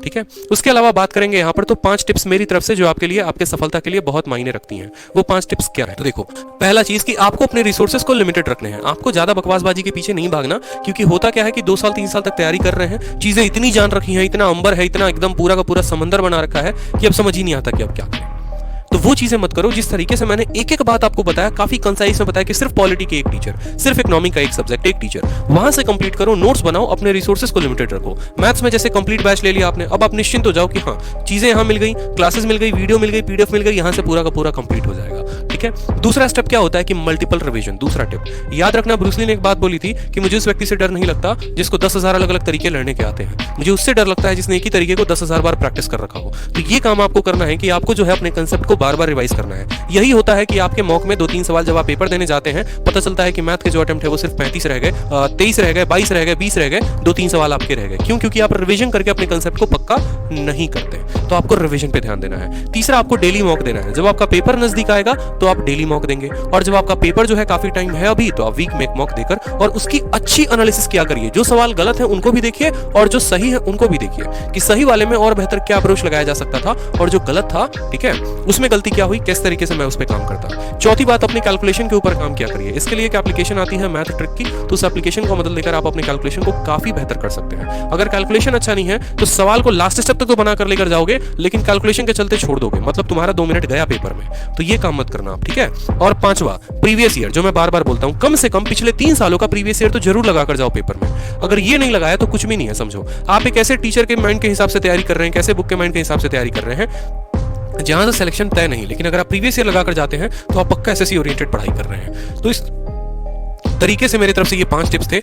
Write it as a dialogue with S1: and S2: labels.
S1: ठीक है। उसके अलावा बात करेंगे यहाँ पर तो 5 टिप्स मेरी तरफ से जो आपके लिए, आपके सफलता के लिए बहुत मायने रखती हैं। वो 5 टिप्स क्या है? तो देखो, पहला चीज कि आपको अपने रिसोर्सेज को लिमिटेड रखने हैं। आपको ज्यादा बकवासबाजी के पीछे नहीं भागना, क्योंकि होता क्या है कि 2 साल 3 साल तक तैयारी कर रहे हैं, चीजें इतनी जान रखी हैं, इतना अंबर है, इतना एकदम पूरा का पूरा समंदर बना रखा है कि अब समझ ही नहीं आता कि अब क्या करें। तो वो चीजें मत करो। जिस तरीके से मैंने एक एक बात आपको बताया, काफी कंसाइज में बताया कि सिर्फ पॉलिटी के एक टीचर, सिर्फ इकोनॉमी का एक सब्जेक्ट एक टीचर, वहां से कंप्लीट करो, नोट्स बनाओ, अपने रिसोर्सेज को लिमिटेड रखो। मैथ्स में जैसे कंप्लीट बैच ले लिया आपने, अब आप निश्चिंत हो जाओ कि हाँ, चीजें यहाँ मिल गई, क्लासेस मिल गई, वीडियो मिल गई, पीडीएफ मिल गई, यहाँ से पूरा का पूरा कंप्लीट हो जाएगा। ठीक है। दूसरा स्टेप क्या होता है कि मल्टीपल रिवीजन। दूसरा टिप याद रखना, ब्रूस ली ने एक बात बोली थी कि मुझे उस व्यक्ति से डर नहीं लगता जिसको 10,000 अलग अलग तरीके लड़ने के आते हैं, मुझे उससे डर लगता है जिसने एक ही तरीके को 10,000 बार प्रैक्टिस कर रखा हो। तो ये काम आपको करना है कि आपको जो है अपने कंसेप्ट को बार बार रिवाइज करना है। यही होता है कि आपके मॉक में 2-3 सवाल जब आप पेपर देने जाते हैं, पता चलता है कि मैथ के जो अटेम्प्ट है वो सिर्फ 35 रह गए, 23 रह गए, 22 रह गए, 20 रह गए, 2-3 सवाल आपके रह गए। क्यों? क्योंकि आप रिवीजन करके अपने कंसेप्ट को पक्का नहीं करते। तो आपको रिवीजन पे ध्यान देना है। तीसरा, आपको डेली मॉक देना है। जब आपका पेपर नजदीक आएगा तो आप डेली मॉक देंगे, और जब आपका पेपर जो है काफी टाइम है अभी, तो आप वीक में एक मॉक देकर और उसकी अच्छी एनालिसिस किया करिए। जो सवाल गलत है उनको भी देखिए और जो सही है उनको भी देखिए कि सही वाले में और बेहतर क्या अप्रोच लगाया जा सकता था, और जो गलत था, ठीक है, उसमें गलती क्या हुई, किस तरीके से मैं उस पर काम करता। चौथी बात, अपने कैलकुलेशन के ऊपर काम किया करिए। इसके लिए एक एप्लीकेशन आती है मैथ ट्रिक की, तो उस एप्लीकेशन को मदद लेकर आप अपने कैलकुलेशन को काफी बेहतर कर सकते हैं। अगर कैलकुलेशन अच्छा नहीं है तो सवाल को लास्ट स्टेप तक तो बनाकर लेकर जाओगे, लेकिन कैलकुलेशन के चलते छोड़ दोगे, मतलब तुम्हारा 2 मिनट गया पेपर में। तो ये काम मत करना आप, ठीक है। और पांचवा, प्रीवियस ईयर, जो मैं बार बार बोलता हूं, कम से कम पिछले 3 सालों का प्रीवियस ईयर तो जरूर लगाकर जाओ पेपर में। अगर ये नहीं लगाया तो कुछ भी नहीं है, समझो। आप एक ऐसे टीचर के माइंड के हिसाब से तैयारी कर रहे हैं, कैसे बुक के माइंड के हिसाब से तैयारी कर रहे हैं जहां से सिलेक्शन तय नहीं, लेकिन अगर आप प्रीवियस ईयर लगाकर जाते हैं तो आप पक्का एसएससी ओरिएंटेड पढ़ाई कर रहे हैं। तो इस तरीके से मेरी तरफ से ये 5 टिप्स थे।